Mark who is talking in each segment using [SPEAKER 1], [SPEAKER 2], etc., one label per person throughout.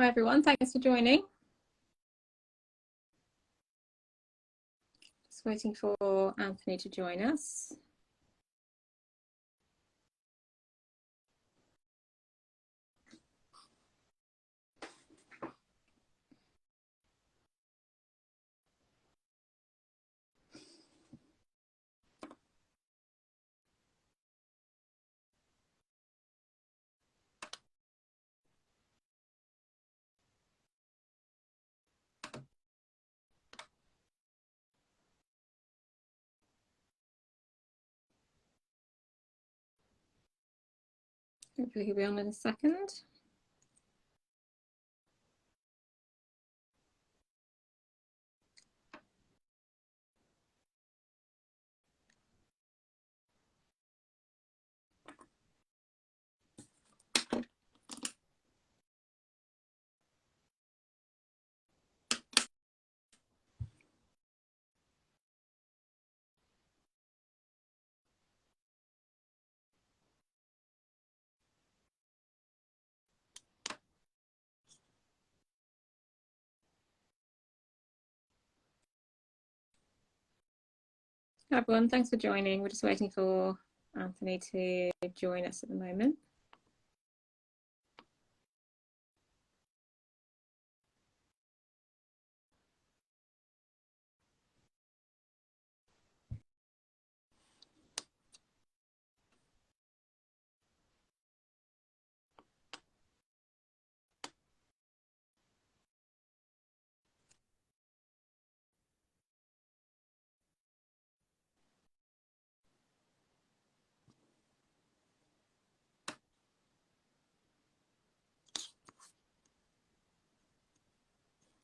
[SPEAKER 1] Hi everyone, thanks for joining. Just waiting for Anthony to join us. Hopefully he'll be on in a second. Hi everyone, thanks for joining. We're just waiting for Anthony to join us at the moment.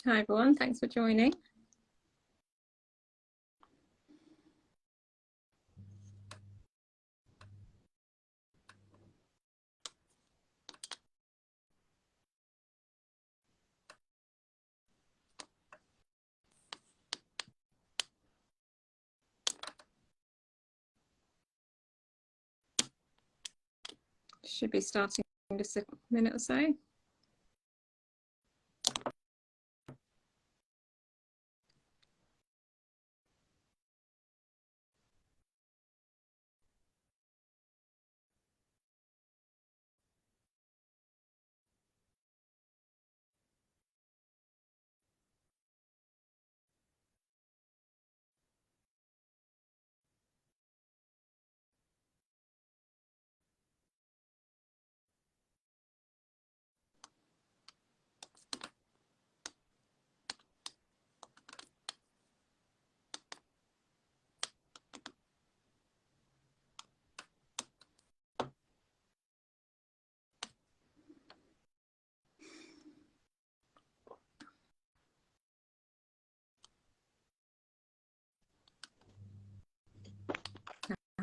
[SPEAKER 1] Hi everyone, thanks for joining. Should be starting in just a minute or so.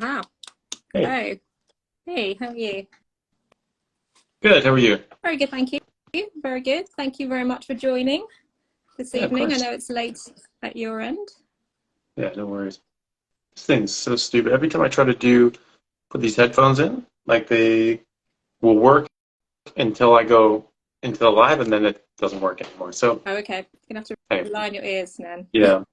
[SPEAKER 1] Aha.
[SPEAKER 2] Hey.
[SPEAKER 1] Hello. Hey, how are you?
[SPEAKER 2] Good, how are you?
[SPEAKER 1] Very good, thank you. Very good. Thank you very much for joining this evening. I know it's late at your end.
[SPEAKER 2] Yeah, no worries. This thing's so stupid. Every time I try to put these headphones in, like they will work until I go into the live and then it doesn't work anymore. So
[SPEAKER 1] okay. You're gonna have to rely on your ears then.
[SPEAKER 2] Yeah.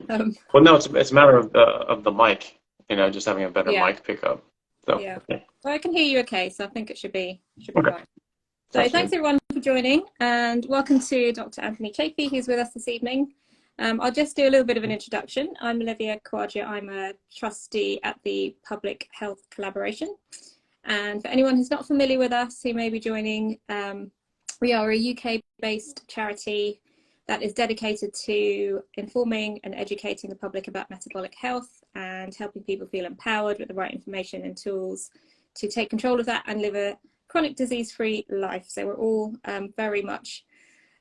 [SPEAKER 2] Well, no, it's a matter of the mic, just having a better mic pickup. So
[SPEAKER 1] yeah. Well, I can hear you okay, so I think it should be
[SPEAKER 2] okay.
[SPEAKER 1] fine. So thanks everyone for joining, and welcome to Dr. Anthony Chaffee, who's with us this evening. I'll just do a little bit of an introduction. I'm Olivia Khwaja. I'm a trustee at the Public Health Collaboration. And for anyone who's not familiar with us, who may be joining, we are a UK-based charity that is dedicated to informing and educating the public about metabolic health and helping people feel empowered with the right information and tools to take control of that and live a chronic disease-free life. So we're all very much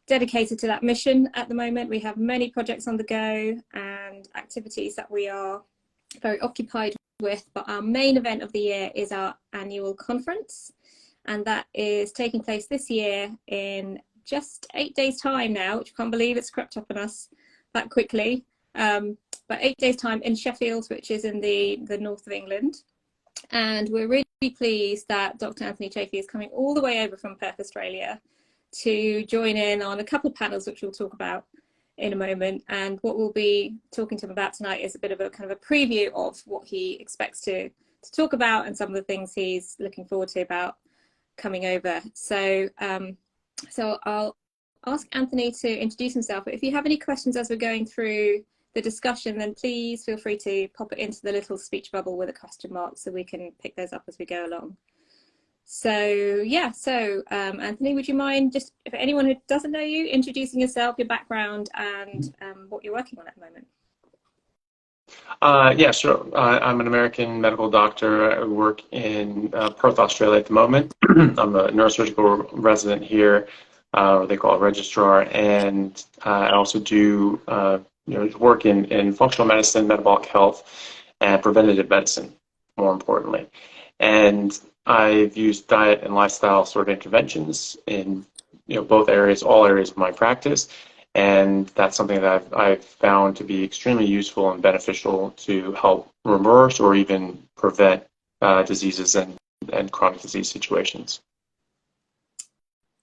[SPEAKER 1] dedicated to that mission at the moment. We have many projects on the go and activities that we are very occupied with, but our main event of the year is our annual conference, and that is taking place this year in just 8 days time now, which I can't believe it's crept up on us that quickly, but 8 days time in Sheffield, which is in the north of England. And we're really pleased that Dr. Anthony Chaffee is coming all the way over from Perth, Australia to join in on a couple of panels, which we'll talk about in a moment. And what we'll be talking to him about tonight is a bit of a kind of a preview of what he expects to talk about and some of the things he's looking forward to about coming over. So so I'll ask Anthony to introduce himself, but if you have any questions as we're going through the discussion, then please feel free to pop it into the little speech bubble with a question mark so we can pick those up as we go along. So yeah, so Anthony, would you mind, just for anyone who doesn't know you, introducing yourself, your background, and what you're working on at the moment?
[SPEAKER 2] Yeah, sure. I'm an American medical doctor. I work in Perth, Australia at the moment. I'm a neurosurgical resident here, or they call it registrar, and I also do work in functional medicine, metabolic health, and preventative medicine, more importantly. And I've used diet and lifestyle sort of interventions in both areas, all areas of my practice. And that's something that I've found to be extremely useful and beneficial to help reverse or even prevent diseases and chronic disease situations.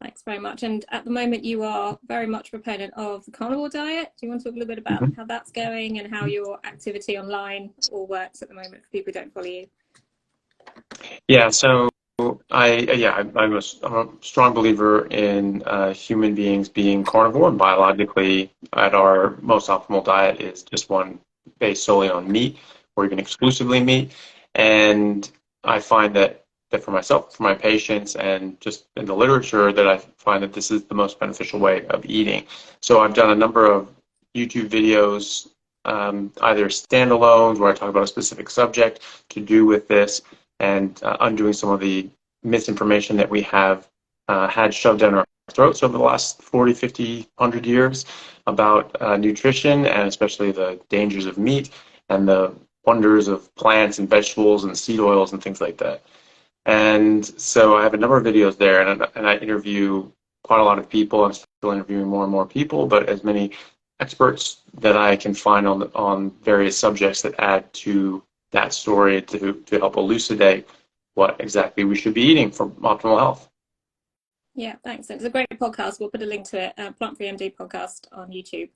[SPEAKER 1] Thanks very much. And at the moment, you are very much a proponent of the carnivore diet. Do you want to talk a little bit about how that's going and how your activity online all works at the moment for people who don't follow you?
[SPEAKER 2] Yeah, so I'm a strong believer in human beings being carnivore, and biologically at our most optimal diet is just one based solely on meat or even exclusively meat. And I find that for myself, for my patients, and just in the literature, that I find that this is the most beneficial way of eating. So I've done a number of YouTube videos, either standalones where I talk about a specific subject to do with this, and undoing some of the misinformation that we have had shoved down our throats over the last 40, 50, 100 years about nutrition, and especially the dangers of meat and the wonders of plants and vegetables and seed oils and things like that. And so I have a number of videos there, and I interview quite a lot of people. I'm still interviewing more and more people, but as many experts that I can find on various subjects that add to that story to help elucidate what exactly we should be eating for optimal health.
[SPEAKER 1] Yeah, thanks. It's a great podcast. We'll put a link to it, Plant Free MD podcast on YouTube,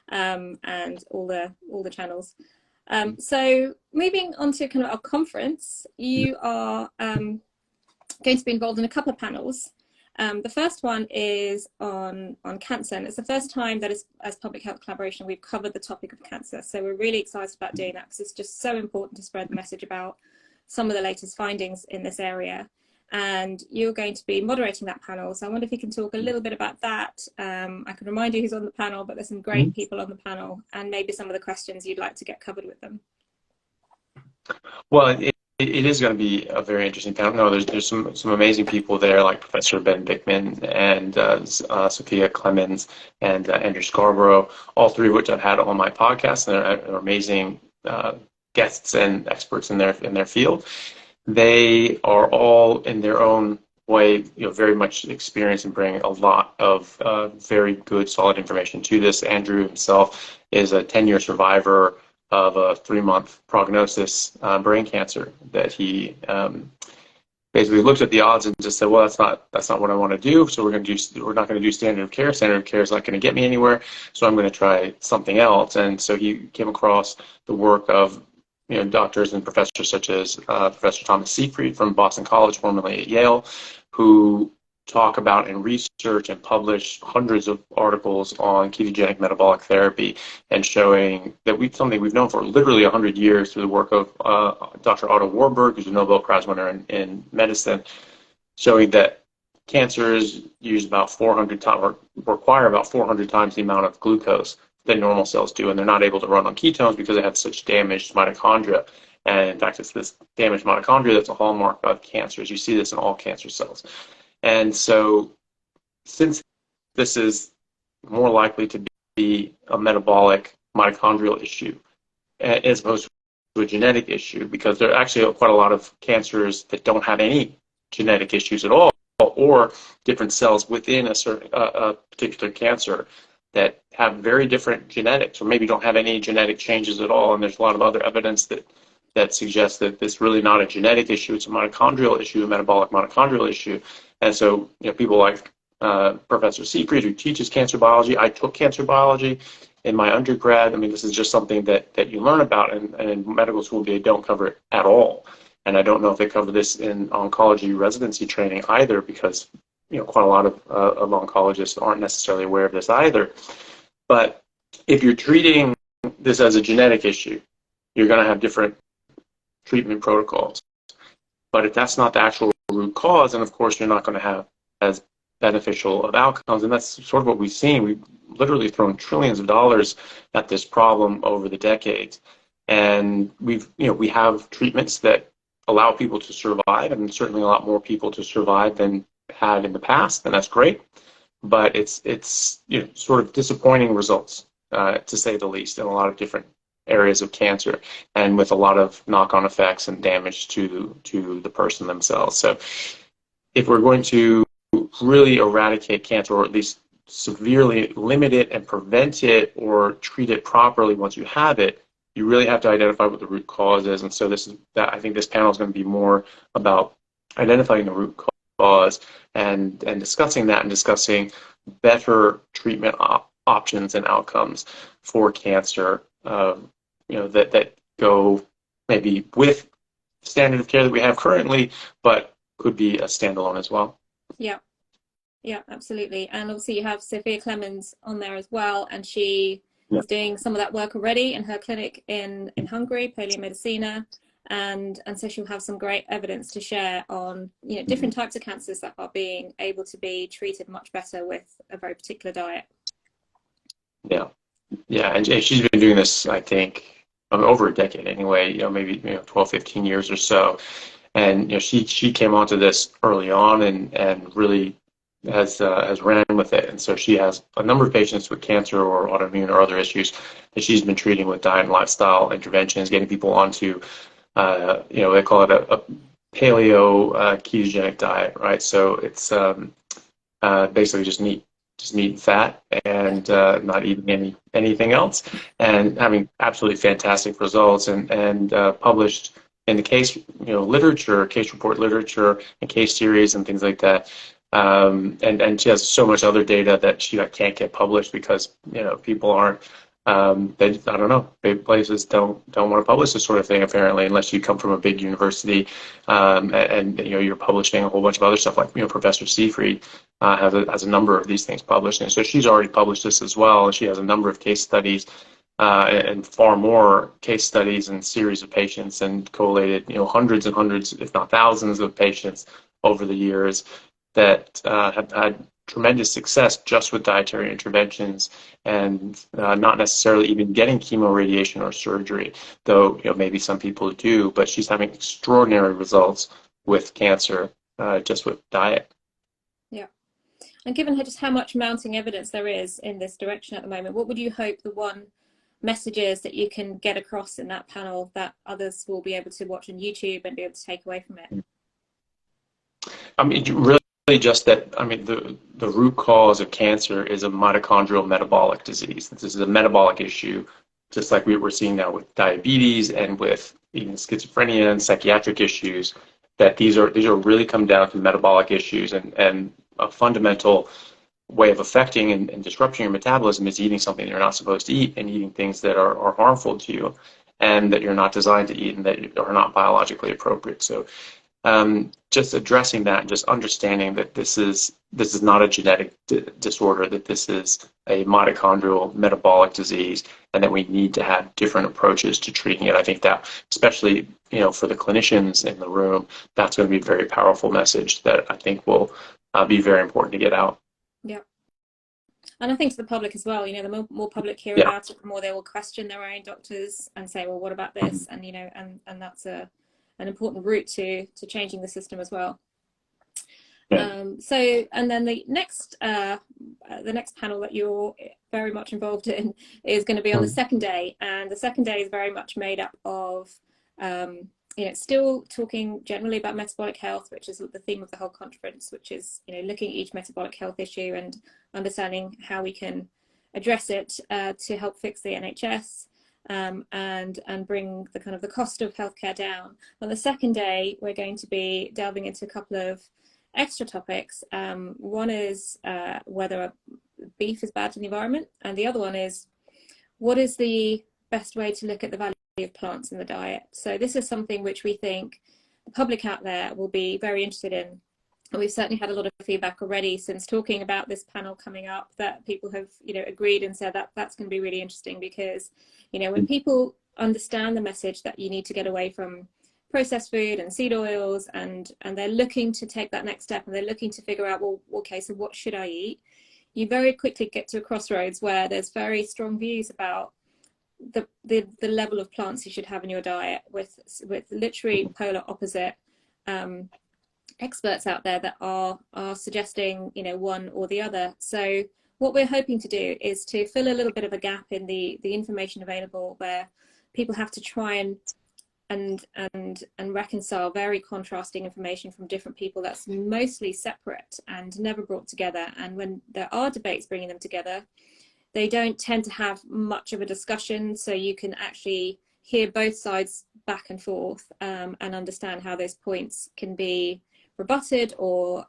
[SPEAKER 1] and all the channels. So moving on to kind of our conference, you are going to be involved in a couple of panels. The first one is on cancer, and it's the first time that as Public Health Collaboration we've covered the topic of cancer. So we're really excited about doing that because it's just so important to spread the message about some of the latest findings in this area. And you're going to be moderating that panel. So I wonder if you can talk a little bit about that. I can remind you who's on the panel, but there's some great people on the panel, and maybe some of the questions you'd like to get covered with them.
[SPEAKER 2] Well, it is going to be a very interesting panel. No, there's some amazing people there, like Professor Ben Bickman and Sophia Clemens and Andrew Scarborough, all three of which I've had on my podcast, and they're amazing guests and experts in their field. They are all in their own way, very much experienced and bring a lot of very good, solid information to this. Andrew himself is a 10-year survivor of a 3-month prognosis brain cancer that he basically looked at the odds and just said, well, that's not what I want to do. So we're not going to do standard of care. Standard of care is not going to get me anywhere. So I'm going to try something else. And so he came across the work of doctors and professors such as Professor Thomas Seyfried from Boston College, formerly at Yale, who talk about and research and publish hundreds of articles on ketogenic metabolic therapy, and showing that something we've known for literally 100 years through the work of Dr. Otto Warburg, who's a Nobel Prize winner in medicine, showing that cancers use about 400 times, or require about 400 times the amount of glucose that normal cells do, and they're not able to run on ketones because they have such damaged mitochondria. And in fact, it's this damaged mitochondria that's a hallmark of cancers. You see this in all cancer cells. And so since this is more likely to be a metabolic mitochondrial issue as opposed to a genetic issue, because there are actually quite a lot of cancers that don't have any genetic issues at all, or different cells within a particular cancer that have very different genetics, or maybe don't have any genetic changes at all. And there's a lot of other evidence that suggests that it's really not a genetic issue, it's a mitochondrial issue, a metabolic mitochondrial issue. And so, people like Professor Siegfried, who teaches cancer biology. I took cancer biology in my undergrad. I mean, this is just something that you learn about, and in medical school they don't cover it at all. And I don't know if they cover this in oncology residency training either, because quite a lot of oncologists aren't necessarily aware of this either. But if you're treating this as a genetic issue, you're going to have different treatment protocols. But if that's not the actual root cause, then of course you're not going to have as beneficial of outcomes. And that's sort of what we've seen. We've literally thrown trillions of dollars at this problem over the decades. And we have treatments that allow people to survive, and certainly a lot more people to survive than had in the past, and that's great. But it's sort of disappointing results, to say the least, in a lot of different areas of cancer, and with a lot of knock-on effects and damage to the person themselves. So if we're going to really eradicate cancer, or at least severely limit it and prevent it or treat it properly once you have it, you really have to identify what the root cause is. And so I think this panel is going to be more about identifying the root cause and discussing that, and discussing better treatment options and outcomes for cancer, that go maybe with standard of care that we have currently, but could be a standalone as well.
[SPEAKER 1] Yeah, absolutely. And obviously you have Sophia Clemens on there as well, and she is doing some of that work already in her clinic in Hungary, Paleomedicina, and so she'll have some great evidence to share on different types of cancers that are being able to be treated much better with a very particular diet.
[SPEAKER 2] Yeah, and she's been doing this, I think, over a decade anyway, maybe 12, 15 years or so. And she came onto this early on and really has ran with it. And so she has a number of patients with cancer or autoimmune or other issues that she's been treating with diet and lifestyle interventions, getting people onto they call it a paleo ketogenic diet, right? So it's basically just meat and fat, and not eating anything else, and having absolutely fantastic results, and published in the case literature, case report literature, and case series and things like that. And she has so much other data that she can't get published because people aren't. I don't know. Big places don't want to publish this sort of thing, apparently, unless you come from a big university, and you're publishing a whole bunch of other stuff. Like Professor Siegfried has a number of these things published, and so she's already published this as well. And she has a number of case studies, and far more case studies and series of patients, and collated hundreds and hundreds, if not thousands, of patients over the years that have had tremendous success just with dietary interventions, and not necessarily even getting chemo, radiation, or surgery, though maybe some people do. But she's having extraordinary results with cancer just with diet.
[SPEAKER 1] Yeah. And given just how much mounting evidence there is in this direction at the moment, what would you hope the one message is that you can get across in that panel that others will be able to watch on YouTube and be able to take away from it?
[SPEAKER 2] I mean, really just that, the root cause of cancer is a mitochondrial metabolic disease. This is a metabolic issue, just like we're seeing now with diabetes and with even schizophrenia and psychiatric issues, that these are really come down to metabolic issues, and a fundamental way of affecting and disrupting your metabolism is eating something you're not supposed to eat, and eating things that are harmful to you and that you're not designed to eat and that are not biologically appropriate. So just addressing that and just understanding that this is not a genetic disorder, that this is a mitochondrial metabolic disease, and that we need to have different approaches to treating it. I think that, especially for the clinicians in the room, that's going to be a very powerful message that I think will be very important to get out.
[SPEAKER 1] Yeah. And I think to the public as well, the more public hear about it, the more they will question their own doctors and say, well, what about this? And and that's an important route to changing the system as well. So, and then the next panel that you're very much involved in is going to be on the second day, and the second day is very much made up of still talking generally about metabolic health, which is the theme of the whole conference, which is looking at each metabolic health issue and understanding how we can address it to help fix the NHS. And bring the cost of healthcare down. On the second day, we're going to be delving into a couple of extra topics. One is whether beef is bad for the environment, and the other one is what is the best way to look at the value of plants in the diet. So this is something which we think the public out there will be very interested in. And we've certainly had a lot of feedback already since talking about this panel coming up, that people have, agreed and said that that's going to be really interesting, because, when people understand the message that you need to get away from processed food and seed oils, and they're looking to take that next step, and they're looking to figure out, well, okay, so what should I eat? You very quickly get to a crossroads where there's very strong views about the level of plants you should have in your diet, with literally polar opposite experts out there that are suggesting one or the other. So what we're hoping to do is to fill a little bit of a gap in the information available, where people have to try and reconcile very contrasting information from different people that's mostly separate and never brought together. And when there are debates bringing them together, they don't tend to have much of a discussion, so you can actually hear both sides back and forth, and understand how those points can be rebutted or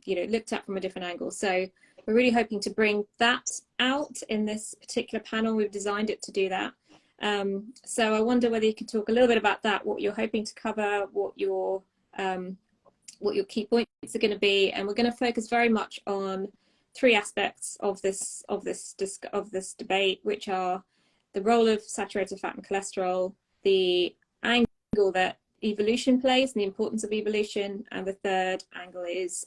[SPEAKER 1] looked at from a different angle. So we're really hoping to bring that out in this particular panel. We've designed it to do that. So I wonder whether you could talk a little bit about that, what you're hoping to cover, what your key points are going to be, and we're going to focus very much on three aspects of this debate, which are the role of saturated fat and cholesterol, the angle that evolution plays and the importance of evolution, and the third angle is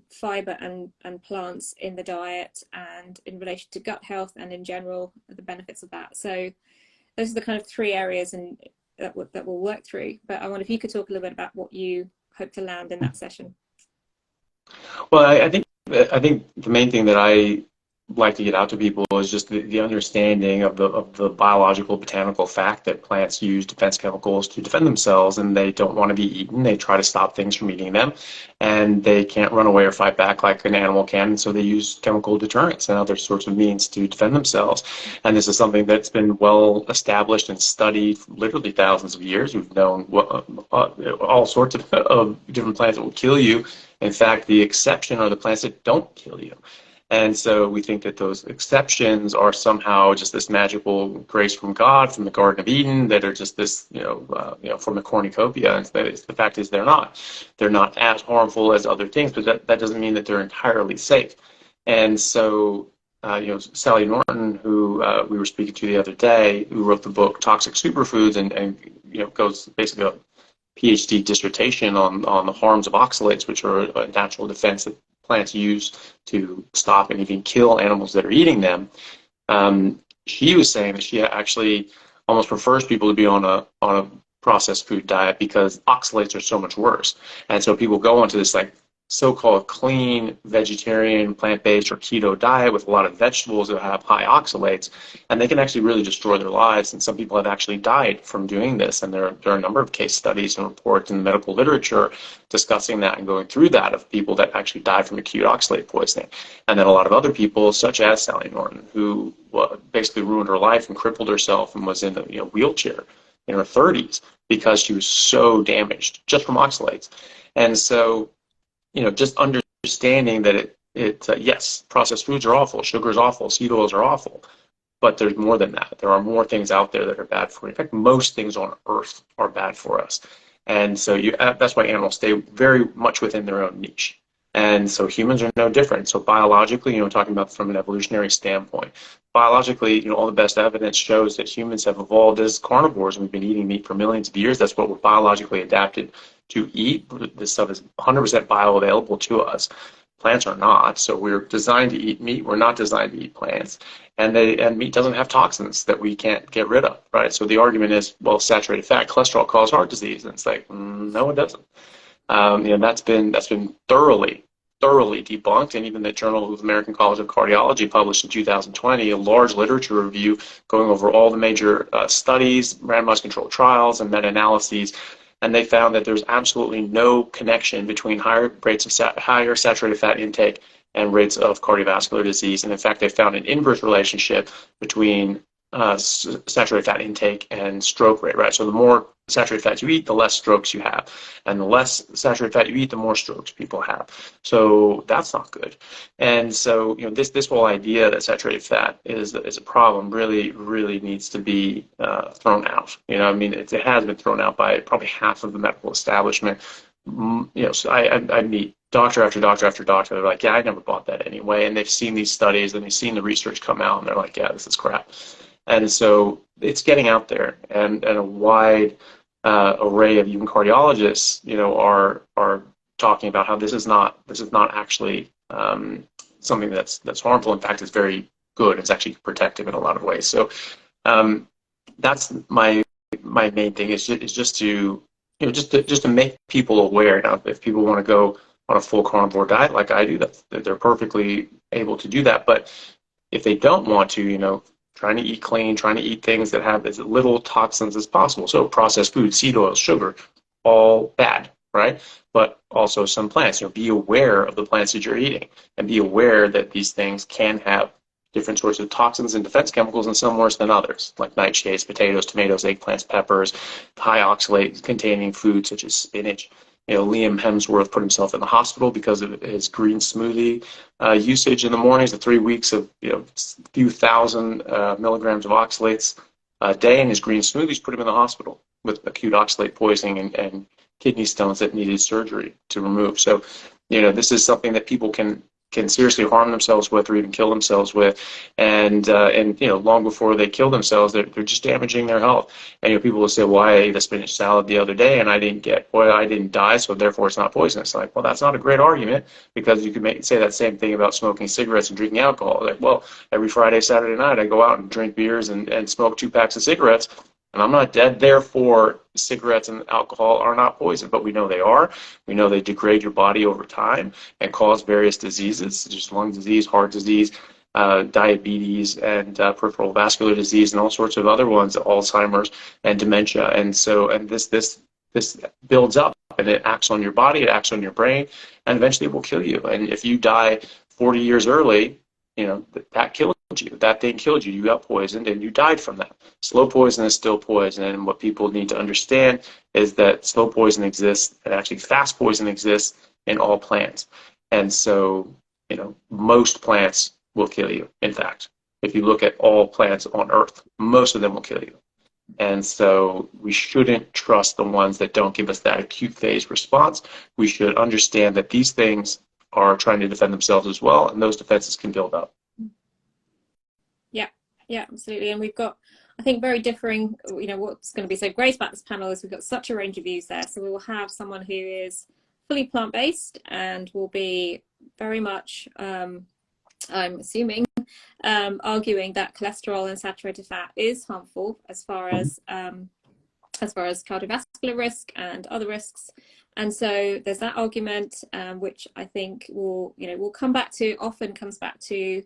[SPEAKER 1] fiber and plants in the diet and in relation to gut health and in general the benefits of that. So those are the kind of three areas that we'll work through. But I wonder if you could talk a little bit about what you hope to land in that session.
[SPEAKER 2] Well, I think the main thing that I like to get out to people is just the understanding of the biological botanical fact that plants use defense chemicals to defend themselves, and they don't want to be eaten. They try to stop things from eating them, and they can't run away or fight back like an animal can, and so they use chemical deterrents and other sorts of means to defend themselves. And this is something that's been well established and studied for literally thousands of years. We've known all sorts of different plants that will kill you. In fact, the exception are the plants that don't kill you. And so we think that those exceptions are somehow just this magical grace from God, from the Garden of Eden, that are just this, from the cornucopia. And the fact is they're not. They're not as harmful as other things, but that doesn't mean that they're entirely safe. And so, Sally Norton, who we were speaking to the other day, who wrote the book Toxic Superfoods, and goes basically a PhD dissertation on the harms of oxalates, which are a natural defense that plants use to stop and even kill animals that are eating them. She was saying that she actually almost prefers people to be on a processed food diet because oxalates are so much worse. And so people go onto this so-called clean vegetarian, plant-based, or keto diet with a lot of vegetables that have high oxalates, and they can actually really destroy their lives. And some people have actually died from doing this, and there are a number of case studies and reports in the medical literature discussing that and going through that, of people that actually died from acute oxalate poisoning. And then a lot of other people, such as Sally Norton, who basically ruined her life and crippled herself and was in a wheelchair in her 30s because she was so damaged just from oxalates. And so just understanding that yes, processed foods are awful, sugar is awful, seed oils are awful, but there's more than that. There are more things out there that are bad for you. In fact, most things on Earth are bad for us. And so that's why animals stay very much within their own niche. And so humans are no different. So biologically, talking about from an evolutionary standpoint, biologically, all the best evidence shows that humans have evolved as carnivores, and we've been eating meat for millions of years. That's what we're biologically adapted to eat. This stuff is 100% bioavailable to us. Plants are not. So we're designed to eat meat. We're not designed to eat plants. And meat doesn't have toxins that we can't get rid of, right? So the argument is, well, saturated fat, cholesterol cause heart disease. And it's like, no, it doesn't. That's been thoroughly debunked, and even the Journal of the American College of Cardiology published in 2020 a large literature review going over all the major studies, randomized controlled trials, and meta-analyses, and they found that there's absolutely no connection between higher saturated fat intake and rates of cardiovascular disease. And in fact, they found an inverse relationship between saturated fat intake and stroke rate, right? So the more saturated fat you eat, the less strokes you have. And the less saturated fat you eat, the more strokes people have. So that's not good. And so, this whole idea that saturated fat is a problem really needs to be thrown out. I mean, it has been thrown out by probably half of the medical establishment. So I meet doctor after doctor after doctor. They're like, yeah, I never bought that anyway. And they've seen these studies and they've seen the research come out and they're like, yeah, this is crap. And so it's getting out there, and a wide array of even cardiologists, are talking about how this is not actually something that's harmful. In fact, it's very good. It's actually protective in a lot of ways. So that's my main thing is just to just to make people aware. Now, if people want to go on a full carnivore diet like I do, that they're perfectly able to do that. But if they don't want to, trying to eat clean, trying to eat things that have as little toxins as possible. So processed food, seed oil, sugar, all bad, right? But also some plants. Be aware of the plants that you're eating and be aware that these things can have different sorts of toxins and defense chemicals, and some worse than others, like nightshades, potatoes, tomatoes, eggplants, peppers, high oxalate containing foods such as spinach. Liam Hemsworth put himself in the hospital because of his green smoothie usage in the mornings, the 3 weeks of few thousand milligrams of oxalates a day in his green smoothies put him in the hospital with acute oxalate poisoning and kidney stones that needed surgery to remove. So, this is something that people can seriously harm themselves with or even kill themselves with, and long before they kill themselves, they're just damaging their health. And people will say, well, I ate a spinach salad the other day and I didn't die, so therefore it's not poisonous. Like, well, that's not a great argument, because you could say that same thing about smoking cigarettes and drinking alcohol. Like, well, every Friday, Saturday night I go out and drink beers and smoke 2 packs of cigarettes, and I'm not dead. Therefore, cigarettes and alcohol are not poison, but we know they are. We know they degrade your body over time and cause various diseases, just lung disease, heart disease, diabetes, and peripheral vascular disease, and all sorts of other ones, Alzheimer's and dementia. And this builds up, and it acts on your body, it acts on your brain, and eventually it will kill you. And if you die 40 years early, that killed you. That thing killed you. You got poisoned and you died from that. Slow poison is still poison, and what people need to understand is that slow poison exists, and actually fast poison exists in all plants. And so, most plants will kill you. In fact, if you look at all plants on Earth, most of them will kill you. And so we shouldn't trust the ones that don't give us that acute phase response. We should understand that these things are trying to defend themselves as well, and those defenses can build up.
[SPEAKER 1] Yeah, absolutely. And we've got, I think, very differing, what's going to be so great about this panel is we've got such a range of views there. So we will have someone who is fully plant-based and will be very much, I'm assuming, arguing that cholesterol and saturated fat is harmful as far as cardiovascular risk and other risks. And so there's that argument, which I think we'll come back to, often comes back to,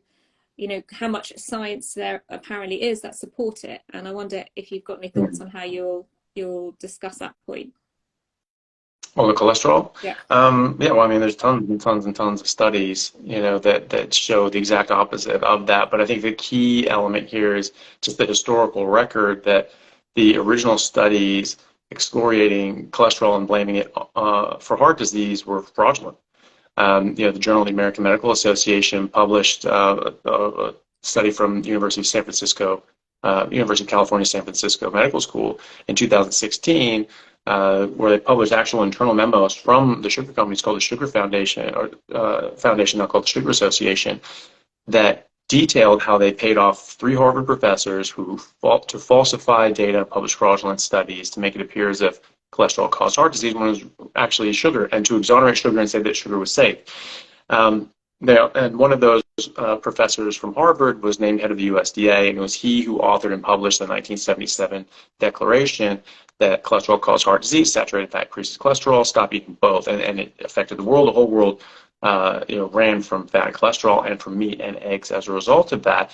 [SPEAKER 1] how much science there apparently is that support it. And I wonder if you've got any thoughts on how you'll discuss that point.
[SPEAKER 2] Well, the cholesterol?
[SPEAKER 1] Yeah.
[SPEAKER 2] Well, I mean, there's tons and tons and tons of studies, that show the exact opposite of that. But I think the key element here is just the historical record that the original studies excoriating cholesterol and blaming it for heart disease were fraudulent. The Journal of the American Medical Association published a study from the University of California, San Francisco Medical School in 2016, where they published actual internal memos from the sugar companies called the Sugar Foundation, or foundation now called the Sugar Association, that detailed how they paid off 3 Harvard professors who fought to falsify data and publish fraudulent studies to make it appear as if cholesterol caused heart disease when it was actually sugar, and to exonerate sugar and say that sugar was safe. And one of those professors from Harvard was named head of the USDA, and it was he who authored and published the 1977 declaration that cholesterol caused heart disease, saturated fat increases cholesterol, stop eating both, and it affected the world. The whole world ran from fat and cholesterol and from meat and eggs as a result of that.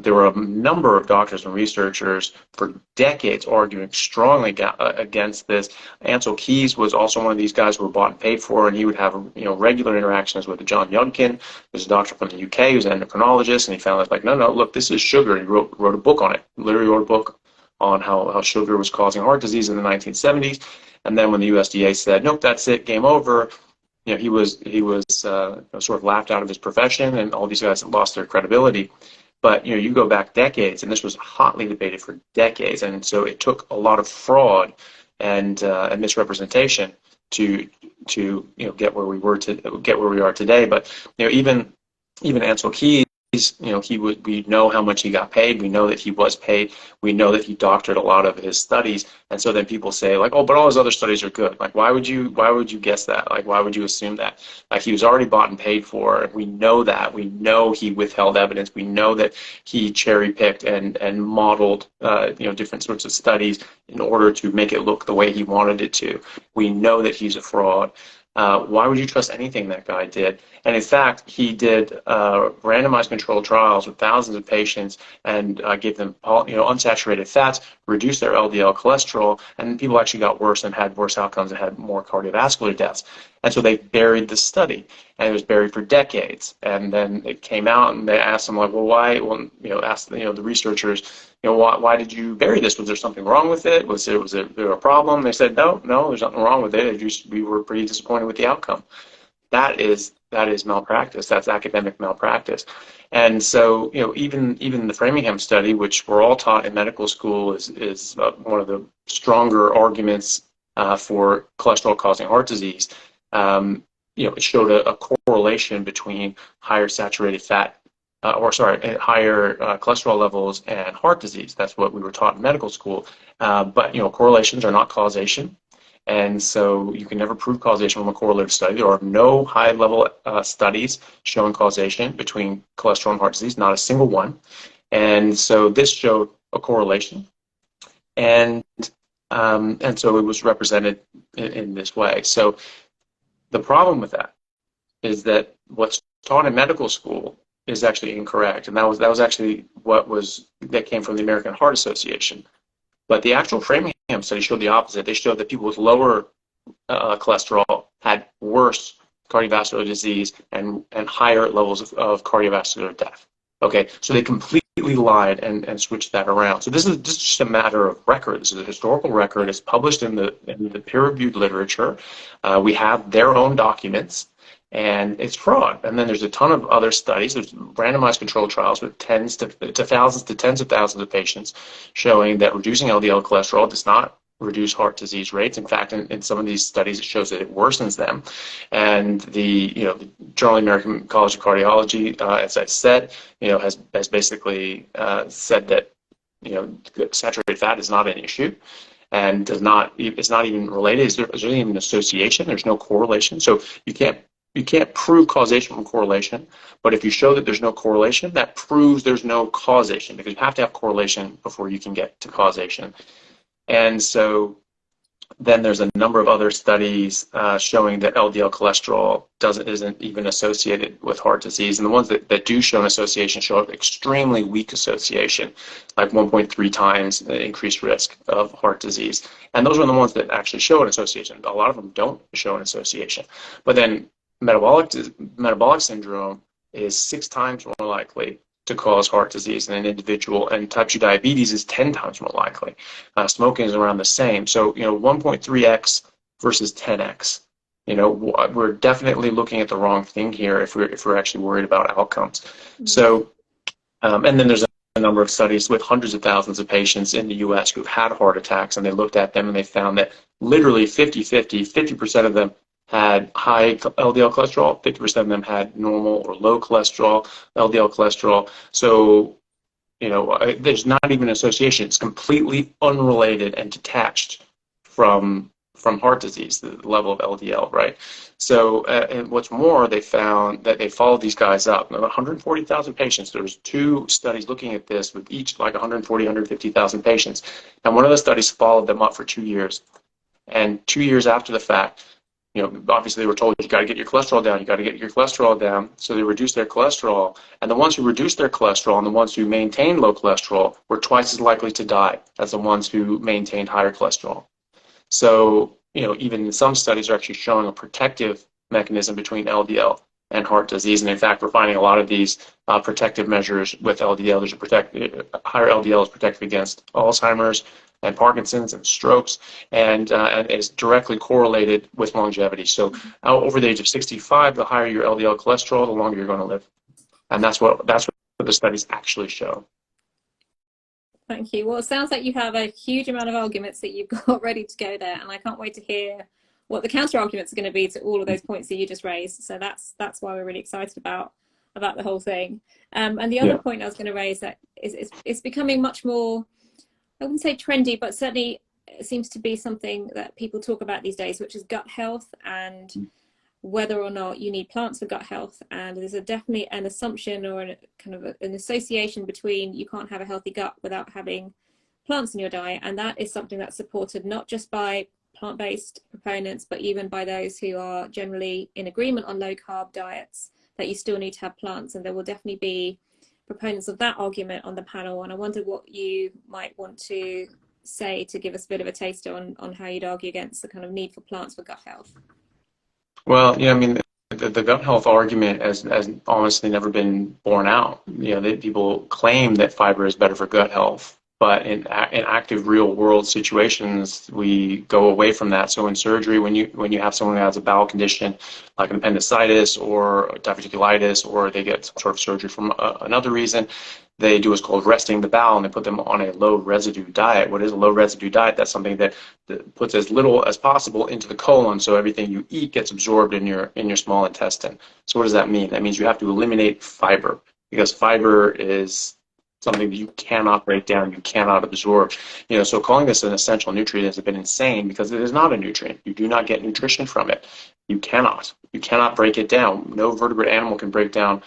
[SPEAKER 2] There were a number of doctors and researchers for decades arguing strongly against this. Ansel Keys was also one of these guys who were bought and paid for, and he would have regular interactions with John Yudkin, who's a doctor from the UK, who's an endocrinologist, and he found that, like, no, look, this is sugar. And he wrote a book on it, literally wrote a book on how sugar was causing heart disease in the 1970s. And then when the USDA said, nope, that's it, game over, he was sort of laughed out of his profession, and all these guys lost their credibility. But you go back decades, and this was hotly debated for decades, and so it took a lot of fraud and misrepresentation to get where we are today. But even Ansel Keys, we know how much he got paid. We know that he was paid. We know that he doctored a lot of his studies. And so then people say, like, oh, but all his other studies are good. Like, why would you guess that? Like, why would you assume that? Like, he was already bought and paid for. We know that. We know he withheld evidence. We know that he cherry picked and modeled different sorts of studies in order to make it look the way he wanted it to. We know that he's a fraud. Why would you trust anything that guy did? And in fact, he did randomized controlled trials with thousands of patients and gave them unsaturated fats, reduced their LDL cholesterol, and people actually got worse and had worse outcomes and had more cardiovascular deaths. And so they buried the study, and it was buried for decades. And then it came out, and they asked them, like, well, why? Well, asked the researchers, why did you bury this? Was there something wrong with it? Was there a problem? They said, no, there's nothing wrong with it. We were pretty disappointed with the outcome. That is malpractice. That's academic malpractice. And so, even the Framingham study, which we're all taught in medical school, is one of the stronger arguments for cholesterol causing heart disease. It showed a correlation between higher saturated fat, higher cholesterol levels and heart disease. That's what we were taught in medical school. But correlations are not causation. And so you can never prove causation from a correlative study. There are no high-level studies showing causation between cholesterol and heart disease, not a single one. And so this showed a correlation. And so it was represented in this way. So the problem with that is that what's taught in medical school is actually incorrect. And that was actually that came from the American Heart Association. But the actual Framingham study showed the opposite. They showed that people with lower cholesterol had worse cardiovascular disease and higher levels of cardiovascular death. Okay, so they completely lied and switched that around. So this is just a matter of record. This is a historical record. It's published in the peer-reviewed literature. We have their own documents. And it's fraud. And then there's a ton of other studies. There's randomized controlled trials with tens to thousands to tens of thousands of patients showing that reducing LDL cholesterol does not reduce heart disease rates. In fact, in some of these studies, it shows that it worsens them. And the Journal of the American College of Cardiology, as I said, has basically said that saturated fat is not an issue. And it's not even related. There's not even an association. There's no correlation. So you can't prove causation from correlation, but if you show that there's no correlation, that proves there's no causation, because you have to have correlation before you can get to causation. And so then there's a number of other studies showing that LDL cholesterol isn't even associated with heart disease, and the ones that do show an association show extremely weak association, like 1.3 times the increased risk of heart disease. And those are the ones that actually show an association. A lot of them don't show an association. But then metabolic syndrome is 6 times more likely to cause heart disease in an individual, and type 2 diabetes is 10 times more likely. Smoking is around the same. So 1.3x versus 10x. We're definitely looking at the wrong thing here if we're actually worried about outcomes. So, and then there's a number of studies with hundreds of thousands of patients in the U.S. who've had heart attacks, and they looked at them and they found that literally 50% of them had high LDL cholesterol, 50% of them had normal or low cholesterol, LDL cholesterol. So, there's not even an association. It's completely unrelated and detached from heart disease, the level of LDL, right? So, and what's more, they found that they followed these guys up. 140,000 patients. There was 2 studies looking at this with each like 140, 150,000 patients. And one of the studies followed them up for 2 years. And 2 years after the fact, obviously they were told you got to get your cholesterol down, you got to get your cholesterol down. So they reduced their cholesterol. And the ones who reduced their cholesterol and the ones who maintained low cholesterol were twice as likely to die as the ones who maintained higher cholesterol. So, even some studies are actually showing a protective mechanism between LDL and heart disease. And in fact, we're finding a lot of these protective measures with LDL. Higher LDL is protective against Alzheimer's and Parkinson's and strokes, and is directly correlated with longevity. So over the age of 65, the higher your LDL cholesterol, the longer you're going to live. And that's what the studies actually show.
[SPEAKER 1] Thank you. Well, it sounds like you have a huge amount of arguments that you've got ready to go there, and I can't wait to hear what the counter arguments are going to be to all of those points that you just raised. So that's why we're really excited about the whole thing. And the other point I was going to raise that is it's becoming much more, I wouldn't say trendy, but certainly it seems to be something that people talk about these days, which is gut health and whether or not you need plants for gut health. And there's definitely an assumption or an association between you can't have a healthy gut without having plants in your diet. And that is something that's supported not just by plant-based proponents, but even by those who are generally in agreement on low-carb diets, that you still need to have plants. And there will definitely be proponents of that argument on the panel. And I wonder what you might want to say to give us a bit of a taster on how you'd argue against the kind of need for plants for gut health.
[SPEAKER 2] Well, the gut health argument has honestly never been borne out. People claim that fiber is better for gut health, but in active real world situations, we go away from that. So in surgery, when you have someone who has a bowel condition like an appendicitis or diverticulitis, or they get some sort of surgery from another reason, they do what's called resting the bowel, and they put them on a low residue diet. What is a low residue diet? That's something that puts as little as possible into the colon, so everything you eat gets absorbed in your small intestine. So what does that mean? That means you have to eliminate fiber, because fiber is something that you cannot break down, you cannot absorb. So calling this an essential nutrient has been insane, because it is not a nutrient. You do not get nutrition from it. You cannot break it down. No vertebrate animal can break down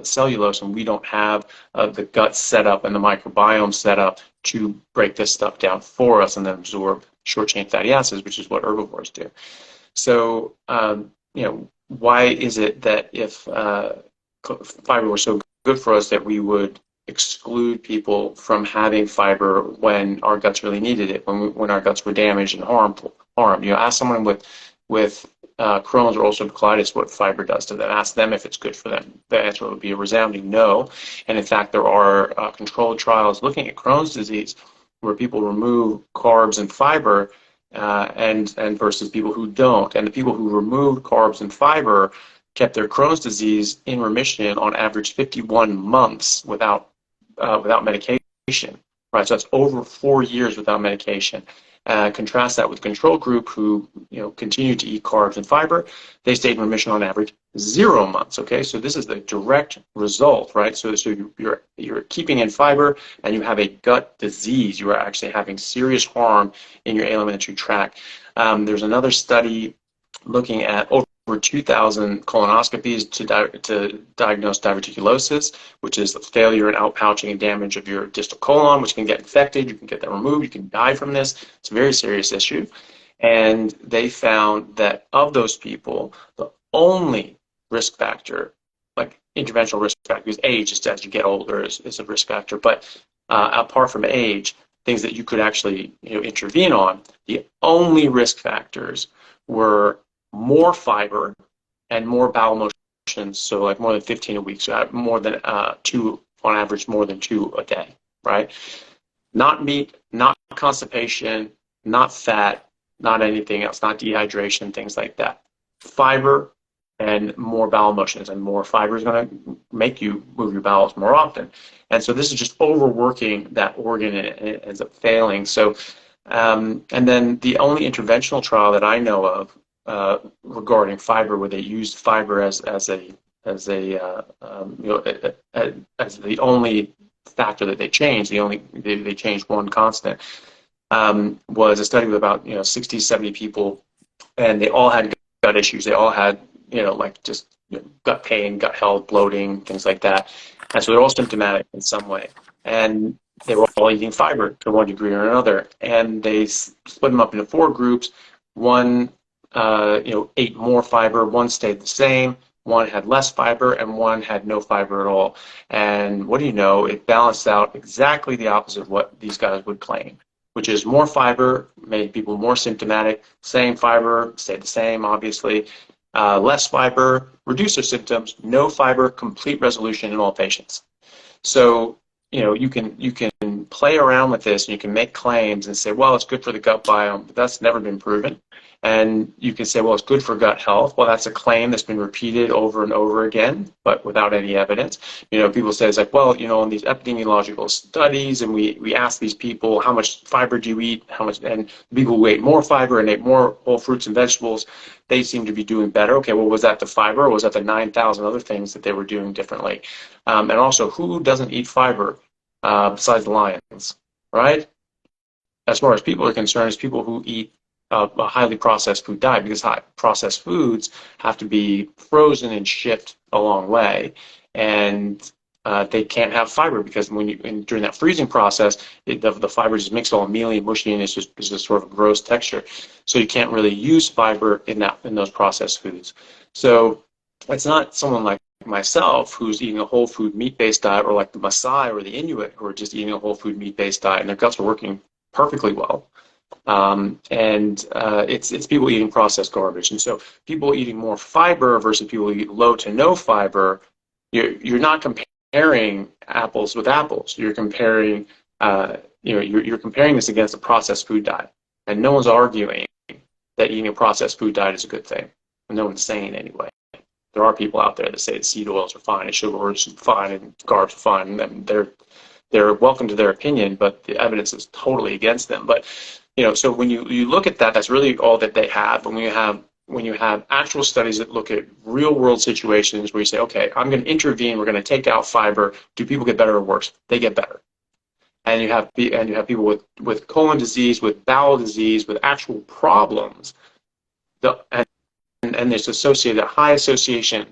[SPEAKER 2] cellulose, and we don't have the gut set up and the microbiome set up to break this stuff down for us and then absorb short-chain fatty acids, which is what herbivores do. So, why is it that if fiber was so good for us that we would exclude people from having fiber when our guts really needed it, when our guts were damaged and harmed? Ask someone with Crohn's or ulcerative colitis what fiber does to them. Ask them if it's good for them. The answer would be a resounding no. And in fact, there are controlled trials looking at Crohn's disease where people remove carbs and fiber and versus people who don't. And the people who removed carbs and fiber kept their Crohn's disease in remission on average 51 months without medication. Right, so that's over 4 years without medication. Contrast that with control group who continued to eat carbs and fiber. They stayed in remission on average 0 months. Okay, so this is the direct result, right? So you're keeping in fiber and you have a gut disease. You are actually having serious harm in your alimentary tract. There's another study looking at over 2,000 colonoscopies to diagnose diverticulosis, which is the failure and outpouching and damage of your distal colon, which can get infected. You can get that removed. You can die from this. It's a very serious issue. And they found that of those people, the only risk factor, like interventional risk factor, because age, just as you get older, is a risk factor. But apart from age, things that you could actually intervene on, the only risk factors were more fiber and more bowel motions, so like more than 15 a week, so more than 2 on average, more than 2 a day, right? Not meat, not constipation, not fat, not anything else, not dehydration, things like that. Fiber and more bowel motions, and more fiber is going to make you move your bowels more often. And so this is just overworking that organ, and it ends up failing. So, and then the only interventional trial that I know of regarding fiber, where they used fiber as the only factor that they changed, they changed one constant, was a study with about 60, 70 people, and they all had gut issues. They all had gut pain, gut health, bloating, things like that, and so they're all symptomatic in some way. And they were all eating fiber to one degree or another, and they split them up into 4 groups. One ate more fiber, one stayed the same, one had less fiber, and one had no fiber at all. And what do you know? It balanced out exactly the opposite of what these guys would claim, which is more fiber made people more symptomatic. Same fiber stayed the same, obviously. Less fiber reduced their symptoms. No fiber, complete resolution in all patients. So you can play around with this and you can make claims and say, well, it's good for the gut biome, but that's never been proven. And you can say, well, it's good for gut health. Well, that's a claim that's been repeated over and over again, but without any evidence. People say it's like, well, in these epidemiological studies, and we ask these people, how much fiber do you eat? How much? And the people who ate more fiber and ate more whole fruits and vegetables, they seem to be doing better. Okay, well, was that the fiber, or was that the 9,000 other things that they were doing differently? And also, who doesn't eat fiber besides the lions, right? As far as people are concerned, it's people who eat a highly processed food diet, because processed foods have to be frozen and shipped a long way, and they can't have fiber because during that freezing process, the fiber just makes it all mealy and mushy, and it's just sort of a gross texture. So you can't really use fiber in those processed foods. So it's not someone like myself who's eating a whole food meat-based diet, or like the Maasai or the Inuit who are just eating a whole food meat-based diet and their guts are working perfectly well. It's people eating processed garbage. And so people eating more fiber versus people who eat low to no fiber, you're not comparing apples with apples. You're comparing you're comparing this against a processed food diet. And no one's arguing that eating a processed food diet is a good thing. No one's saying anyway. There are people out there that say that seed oils are fine and sugar oils are fine and carbs are fine, and they're welcome to their opinion, but the evidence is totally against them. But so when you look at that, that's really all that they have. But when you have actual studies that look at real world situations where you say, okay, I'm going to intervene, we're going to take out fiber, do people get better or worse? They get better. And you have people with colon disease, with bowel disease, with actual problems, and there's associated, a high association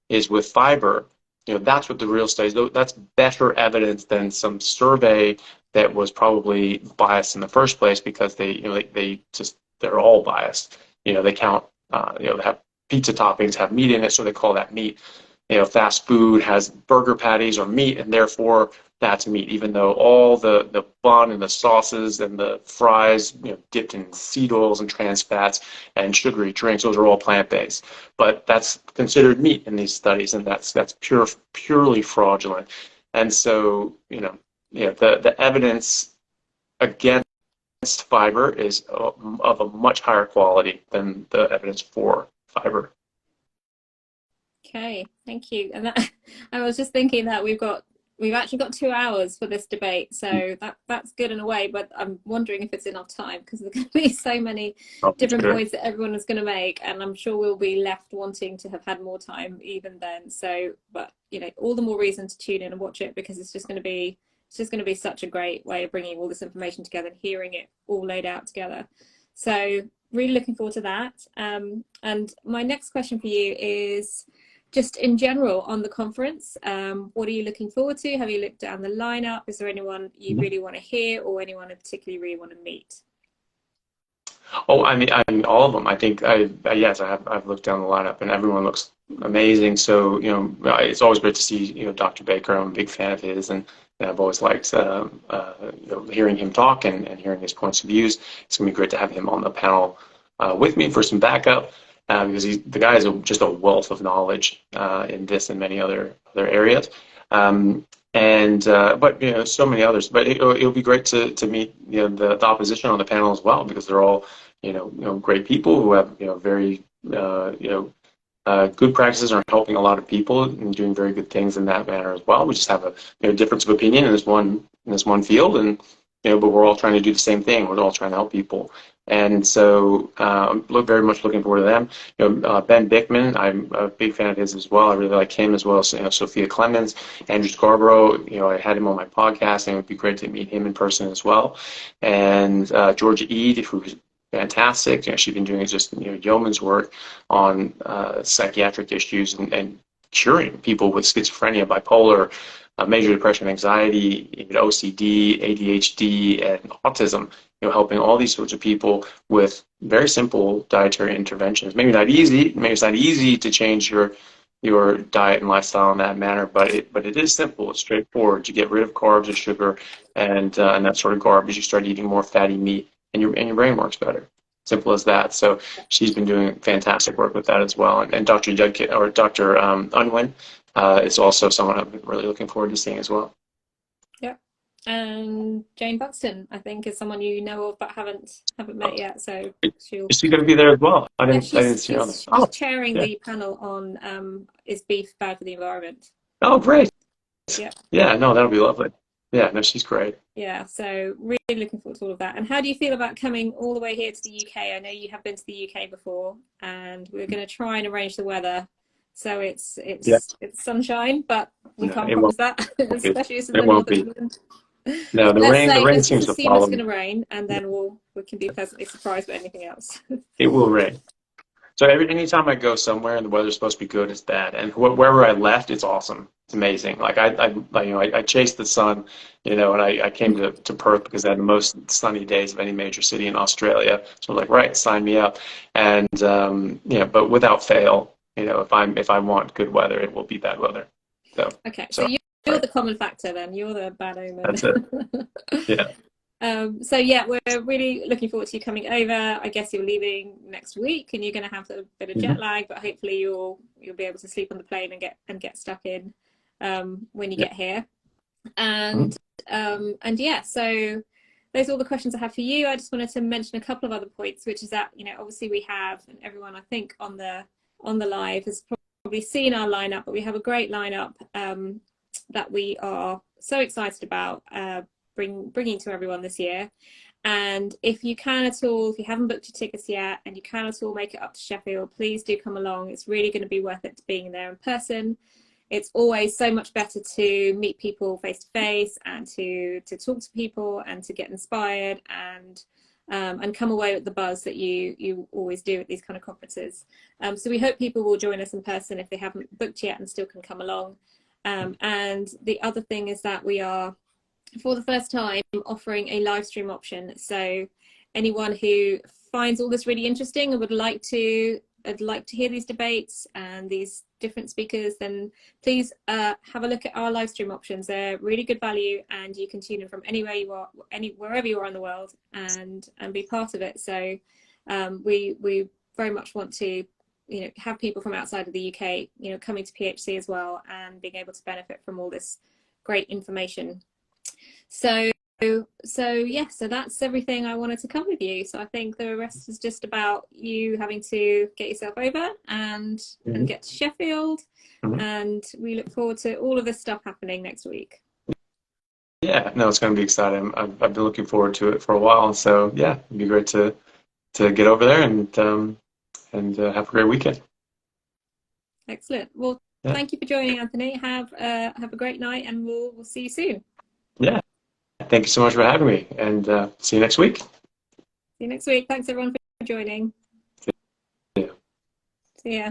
[SPEAKER 2] is with fiber. That's what the real studies, that's better evidence than some survey that was probably biased in the first place, because they're all biased. They count, they have pizza toppings have meat in it, so they call that meat. Fast food has burger patties or meat, and therefore that's meat, even though all the bun and the sauces and the fries, dipped in seed oils and trans fats and sugary drinks, those are all plant-based. But that's considered meat in these studies, and that's purely fraudulent. And so, the evidence against fiber is of a much higher quality than the evidence for fiber.
[SPEAKER 1] Okay, thank you. And I was just thinking that we've actually got 2 hours for this debate, so that's good in a way, but I'm wondering if it's enough time, because there's going to be so many different points that everyone is going to make, and I'm sure we'll be left wanting to have had more time even then. So, but all the more reason to tune in and watch it, because it's just going to be such a great way of bringing all this information together and hearing it all laid out together. So really looking forward to that. And my next question for you is, just in general on the conference, what are you looking forward to? Have you looked down the lineup? Is there anyone you really want to hear, or anyone in particular you really want to meet?
[SPEAKER 2] Oh, I mean, all of them. I think yes, I've looked down the lineup, and everyone looks amazing. So it's always great to see Dr. Baker. I'm a big fan of his, and I've always liked hearing him talk and hearing his points of views. It's gonna be great to have him on the panel with me for some backup. Because the guy is just a wealth of knowledge in this and many other areas, but so many others. But it'll be great to meet the opposition on the panel as well, because they're all great people who have very good practices, and are helping a lot of people and doing very good things in that manner as well. We just have a difference of opinion in this one field, and but we're all trying to do the same thing. We're all trying to help people. And so I'm very much looking forward to them. Ben Bickman, I'm a big fan of his as well. I really like him, as well as Sophia Clemens, Andrew Scarborough. I had him on my podcast, and it would be great to meet him in person as well. And Georgia Eade, who's fantastic. She's been doing just yeoman's work on psychiatric issues and curing people with schizophrenia, bipolar, major depression, anxiety, even OCD, ADHD, and autism. Helping all these sorts of people with very simple dietary interventions. Maybe not easy. Maybe it's not easy to change your diet and lifestyle in that manner, but it is simple. It's straightforward. You get rid of carbs and sugar and that sort of garbage. You start eating more fatty meat, and your brain works better. Simple as that. So she's been doing fantastic work with that as well. And Dr. Judkit, or Dr. Unwin is also someone I'm really looking forward to seeing as well.
[SPEAKER 1] Yeah. And Jane Buxton, I think, is someone you know of but haven't met yet. So she'll.
[SPEAKER 2] Is she going to be there as well? I didn't see her on
[SPEAKER 1] She's
[SPEAKER 2] this.
[SPEAKER 1] chairing the panel on is beef bad for the environment?
[SPEAKER 2] Oh, great.
[SPEAKER 1] Yeah.
[SPEAKER 2] Yeah, no, that'll be lovely. Yeah, no, she's great.
[SPEAKER 1] Yeah, so really looking forward to all of that. And how do you feel about coming all the way here to the UK? I know you have been to the UK before, and we're going to try and arrange the weather so it's sunshine, but we can't promise that, especially in the north of England.
[SPEAKER 2] No, the rain seems to follow.
[SPEAKER 1] It's going to rain, and then we can be pleasantly surprised by anything else.
[SPEAKER 2] It will rain. So anytime I go somewhere and the weather's supposed to be good, it's bad. And wherever I left, it's awesome. It's amazing. Like I chased the sun, and I came to Perth because I had the most sunny days of any major city in Australia. So like, right, sign me up. And but without fail, if I want good weather, it will be bad weather. So
[SPEAKER 1] you're the common factor then. You're the bad omen.
[SPEAKER 2] That's it. Yeah.
[SPEAKER 1] So yeah, we're really looking forward to you coming over. I guess you're leaving next week, and you're going to have a bit of jet lag, but hopefully you'll be able to sleep on the plane and get stuck in when you get here. And yeah, so those are all the questions I have for you. I just wanted to mention a couple of other points, which is that obviously we have, and everyone I think on the live has probably seen our lineup, but we have a great lineup that we are so excited about. Bringing to everyone this year. And if you can at all, if you haven't booked your tickets yet and you can at all make it up to Sheffield, please do come along. It's really going to be worth it being there in person. It's always so much better to meet people face to face and to talk to people and to get inspired and come away with the buzz that you always do at these kind of conferences. So we hope people will join us in person if they haven't booked yet and still can come along. And the other thing is that we are, for the first time, offering a live stream option. So anyone who finds all this really interesting and would like to hear these debates and these different speakers, then please have a look at our live stream options. They're really good value, and you can tune in from anywhere you are, wherever you are in the world, and be part of it. So we very much want to have people from outside of the UK coming to PHC as well and being able to benefit from all this great information. So that's everything I wanted to cover with you. So I think the rest is just about you having to get yourself over and get to Sheffield. And we look forward to all of this stuff happening next week.
[SPEAKER 2] Yeah, no, it's going to be exciting. I've been looking forward to it for a while. So yeah, it'd be great to get over there and have a great weekend.
[SPEAKER 1] Excellent. Well, thank you for joining, Anthony. Have a great night, and we'll see you soon.
[SPEAKER 2] Yeah. Thank you so much for having me, and see you next week.
[SPEAKER 1] See you next week. Thanks everyone for joining.
[SPEAKER 2] See ya.
[SPEAKER 1] See ya.